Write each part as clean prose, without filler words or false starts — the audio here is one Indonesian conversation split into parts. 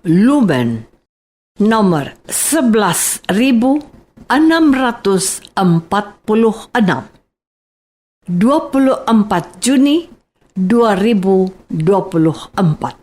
Lumen nomor 11.646, 24 Juni 2024.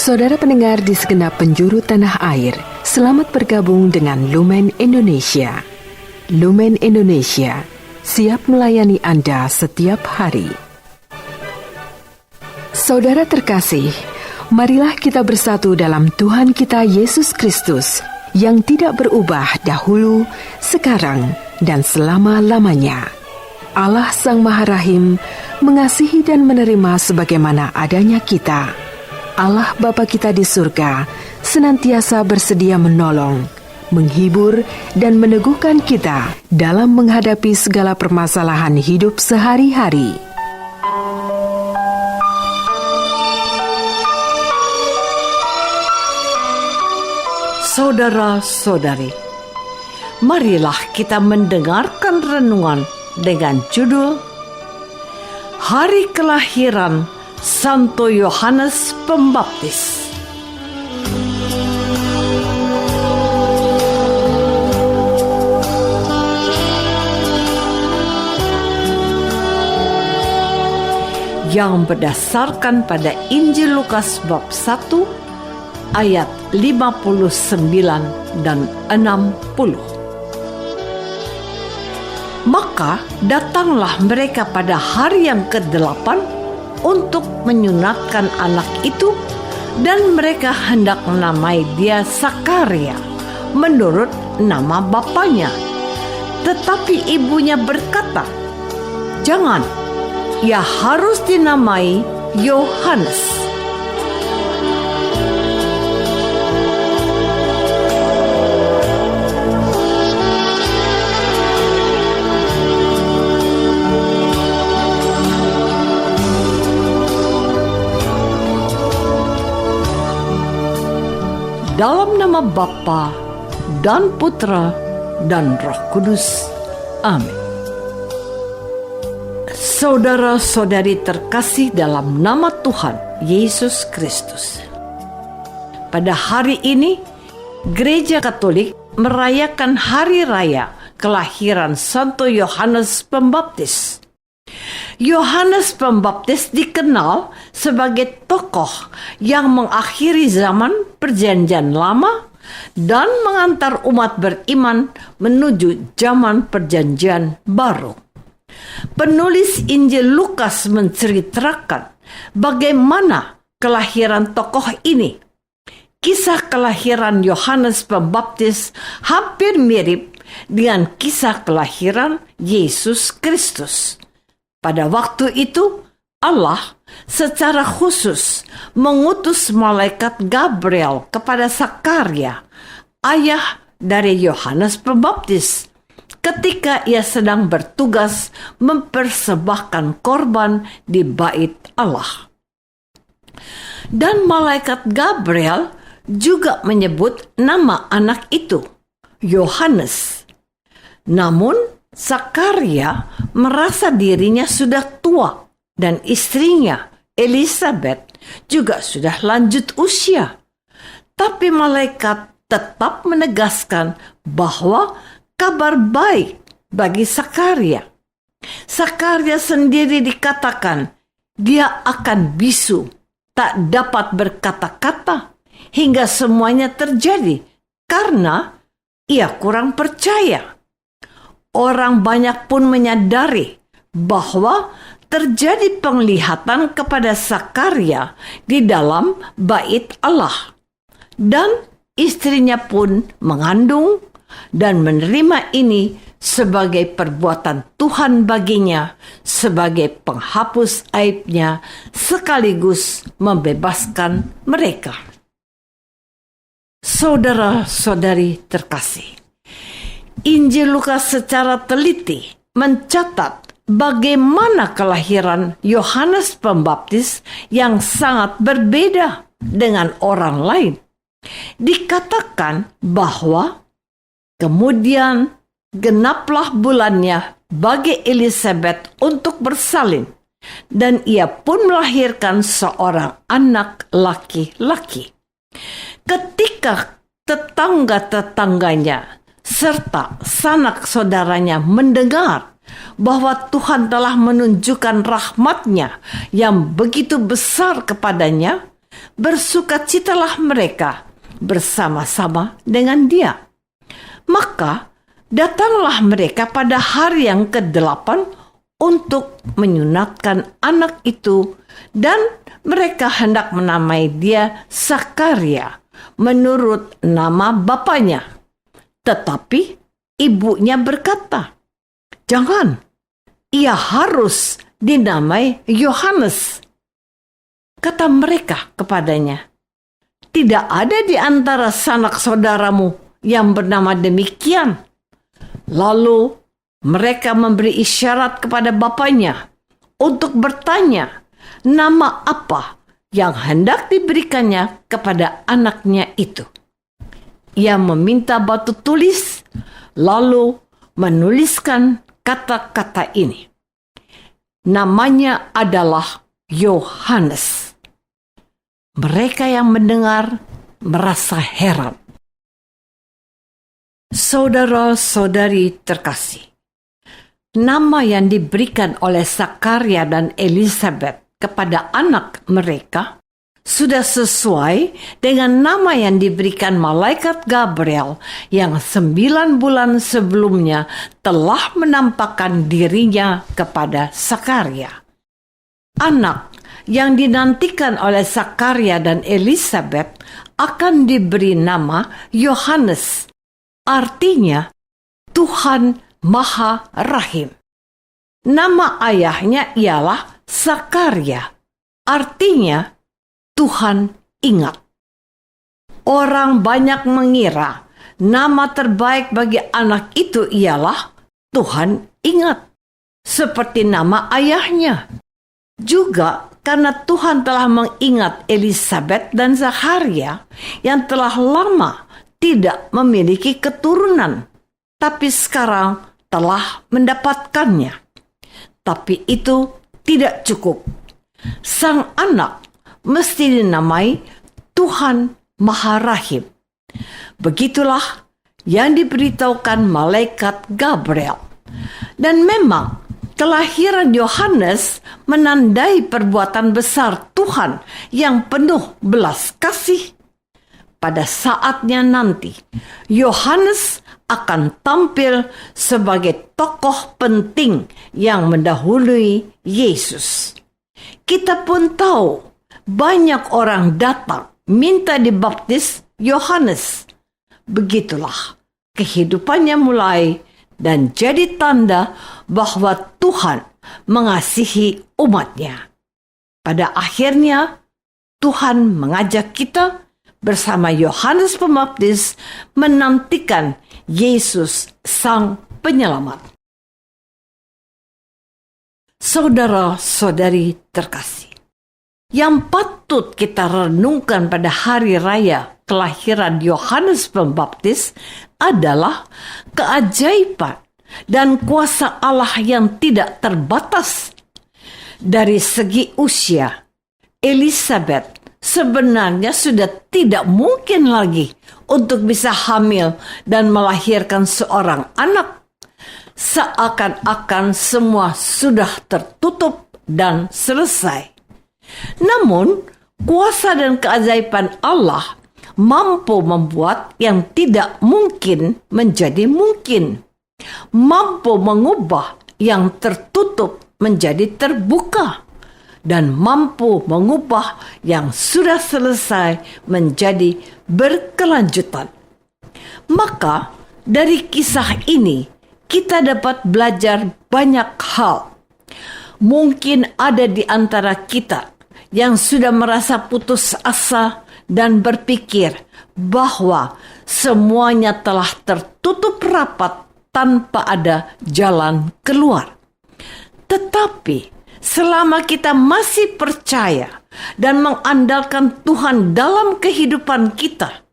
Saudara pendengar di segenap penjuru tanah air, selamat bergabung dengan Lumen Indonesia. Lumen Indonesia siap melayani Anda setiap hari. Saudara terkasih, marilah kita bersatu dalam Tuhan kita Yesus Kristus yang tidak berubah dahulu, sekarang, dan selama-lamanya. Allah Sang Maha Rahim mengasihi dan menerima sebagaimana adanya kita. Allah Bapa kita di surga senantiasa bersedia menolong, menghibur, dan meneguhkan kita dalam menghadapi segala permasalahan hidup sehari-hari. Saudara-saudari, marilah kita mendengarkan renungan dengan judul Hari Kelahiran Santo Yohanes Pembaptis. Yang berdasarkan pada Injil Lukas bab 1 ayat 59 dan 60. Maka datanglah mereka pada hari yang ke-8 untuk menyunatkan anak itu, dan mereka hendak menamai dia Sakaria menurut nama bapaknya. Tetapi ibunya berkata, "Jangan, ia harus dinamai Yohanes." Dalam nama Bapa dan Putra dan Roh Kudus. Amin. Saudara-saudari terkasih dalam nama Tuhan Yesus Kristus. Pada hari ini, Gereja Katolik merayakan hari raya kelahiran Santo Yohanes Pembaptis. Yohanes Pembaptis dikenal sebagai tokoh yang mengakhiri zaman Perjanjian Lama dan mengantar umat beriman menuju zaman Perjanjian Baru. Penulis Injil Lukas menceritakan bagaimana kelahiran tokoh ini. Kisah kelahiran Yohanes Pembaptis hampir mirip dengan kisah kelahiran Yesus Kristus. Pada waktu itu, Allah secara khusus mengutus malaikat Gabriel kepada Sakaria, ayah dari Yohanes Pembaptis, ketika ia sedang bertugas mempersembahkan korban di bait Allah. Dan malaikat Gabriel juga menyebut nama anak itu, Yohanes. Namun, Sakaria merasa dirinya sudah tua dan istrinya, Elizabeth, juga sudah lanjut usia. Tapi malaikat tetap menegaskan bahwa kabar baik bagi Sakaria. Sakaria sendiri dikatakan dia akan bisu, tak dapat berkata-kata, hingga semuanya terjadi karena ia kurang percaya. Orang banyak pun menyadari bahwa terjadi penglihatan kepada Sakaria di dalam bait Allah. Dan istrinya pun mengandung dan menerima ini sebagai perbuatan Tuhan baginya, sebagai penghapus aibnya, sekaligus membebaskan mereka. Saudara-saudari terkasih, Injil Lukas secara teliti mencatat bagaimana kelahiran Yohanes Pembaptis yang sangat berbeda dengan orang lain. Dikatakan bahwa kemudian genaplah bulannya bagi Elizabeth untuk bersalin, dan ia pun melahirkan seorang anak laki-laki. Ketika tetangga-tetangganya serta sanak saudaranya mendengar bahwa Tuhan telah menunjukkan rahmat-Nya yang begitu besar kepadanya, bersukacitalah mereka bersama-sama dengan dia. Maka datanglah mereka pada hari yang ke-8 untuk menyunatkan anak itu, dan mereka hendak menamai dia Sakaria menurut nama bapaknya. Tetapi ibunya berkata, "Jangan, ia harus dinamai Yohanes." Kata mereka kepadanya, "Tidak ada di antara sanak saudaramu yang bernama demikian." Lalu mereka memberi isyarat kepada bapaknya untuk bertanya nama apa yang hendak diberikannya kepada anaknya itu. Ia meminta batu tulis, lalu menuliskan kata-kata ini. Namanya adalah Yohanes. Mereka yang mendengar merasa heran. Saudara-saudari terkasih, nama yang diberikan oleh Sakaria dan Elizabeth kepada anak mereka sudah sesuai dengan nama yang diberikan malaikat Gabriel yang 9 bulan sebelumnya telah menampakkan dirinya kepada Sakaria. Anak yang dinantikan oleh Sakaria dan Elizabeth akan diberi nama Yohanes, artinya Tuhan Maha Rahim. Nama ayahnya ialah Sakaria, artinya Tuhan ingat. Orang banyak mengira nama terbaik bagi anak itu ialah Tuhan ingat, seperti nama ayahnya. Juga karena Tuhan telah mengingat Elizabeth dan Zakaria yang telah lama tidak memiliki keturunan, tapi sekarang telah mendapatkannya. Tapi itu tidak cukup. Sang anak mesti dinamai Tuhan Maha Rahim. Begitulah yang diberitahukan malaikat Gabriel. Dan memang kelahiran Yohanes menandai perbuatan besar Tuhan yang penuh belas kasih. Pada saatnya nanti, Yohanes akan tampil sebagai tokoh penting yang mendahului Yesus. Kita pun tahu banyak orang datang minta dibaptis Yohanes. Begitulah kehidupannya mulai dan jadi tanda bahwa Tuhan mengasihi umatnya. Pada akhirnya, Tuhan mengajak kita bersama Yohanes Pembaptis menantikan Yesus Sang Penyelamat. Saudara-saudari terkasih, yang patut kita renungkan pada hari raya kelahiran Yohanes Pembaptis adalah keajaiban dan kuasa Allah yang tidak terbatas. Dari segi usia, Elizabeth sebenarnya sudah tidak mungkin lagi untuk bisa hamil dan melahirkan seorang anak. Seakan-akan semua sudah tertutup dan selesai. Namun, kuasa dan keajaiban Allah mampu membuat yang tidak mungkin menjadi mungkin. Mampu mengubah yang tertutup menjadi terbuka. Dan mampu mengubah yang sudah selesai menjadi berkelanjutan. Maka dari kisah ini kita dapat belajar banyak hal. Mungkin ada di antara kita yang sudah merasa putus asa dan berpikir bahwa semuanya telah tertutup rapat tanpa ada jalan keluar. Tetapi selama kita masih percaya dan mengandalkan Tuhan dalam kehidupan kita,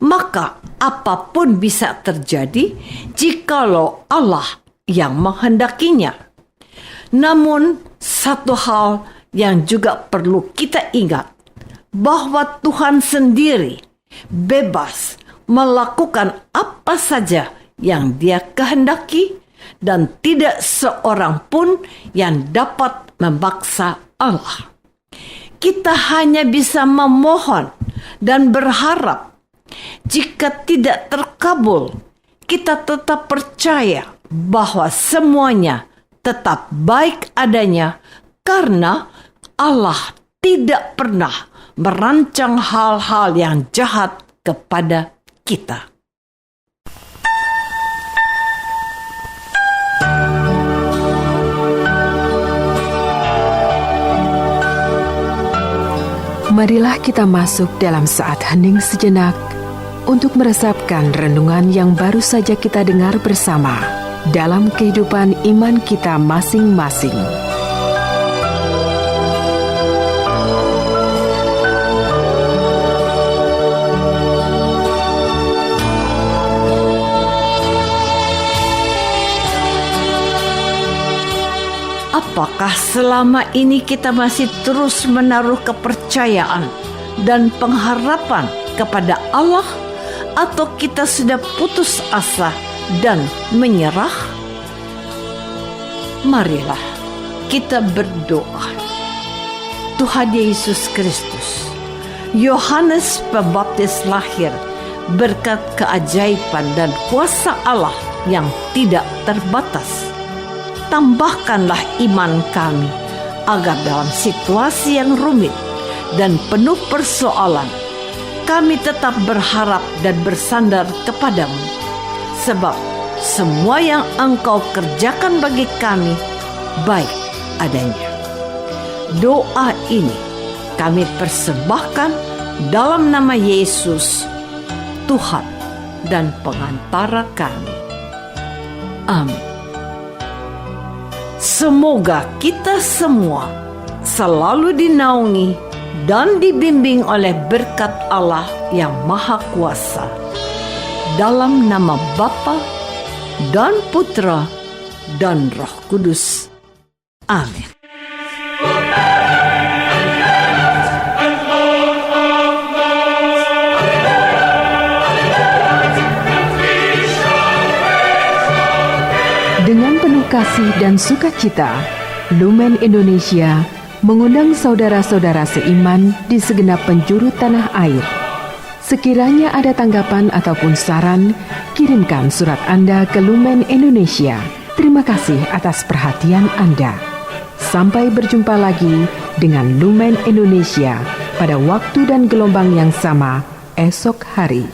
maka apapun bisa terjadi jikalau Allah yang menghendakinya. Namun, satu hal yang juga perlu kita ingat, bahwa Tuhan sendiri bebas melakukan apa saja yang Dia kehendaki, dan tidak seorang pun yang dapat memaksa Allah. Kita hanya bisa memohon dan berharap. Jika tidak terkabul, kita tetap percaya bahwa semuanya tetap baik adanya, karena Allah tidak pernah merancang hal-hal yang jahat kepada kita. Marilah kita masuk dalam saat hening sejenak untuk meresapkan renungan yang baru saja kita dengar bersama dalam kehidupan iman kita masing-masing. Apakah selama ini kita masih terus menaruh kepercayaan dan pengharapan kepada Allah, atau kita sudah putus asa dan menyerah? Marilah kita berdoa. Tuhan Yesus Kristus, Yohanes Pembaptis lahir berkat keajaiban dan kuasa Allah yang tidak terbatas. Tambahkanlah iman kami, agar dalam situasi yang rumit dan penuh persoalan, kami tetap berharap dan bersandar kepadamu. Sebab semua yang Engkau kerjakan bagi kami baik adanya. Doa ini kami persembahkan dalam nama Yesus, Tuhan dan pengantara kami. Amin. Semoga kita semua selalu dinaungi dan dibimbing oleh berkat Allah yang Maha Kuasa. Dalam nama Bapa dan Putra dan Roh Kudus. Amin. Dengan penuh kasih dan sukacita, Lumen Indonesia mengundang saudara-saudara seiman di segenap penjuru tanah air. Sekiranya ada tanggapan ataupun saran, kirimkan surat Anda ke Lumen Indonesia. Terima kasih atas perhatian Anda. Sampai berjumpa lagi dengan Lumen Indonesia pada waktu dan gelombang yang sama esok hari.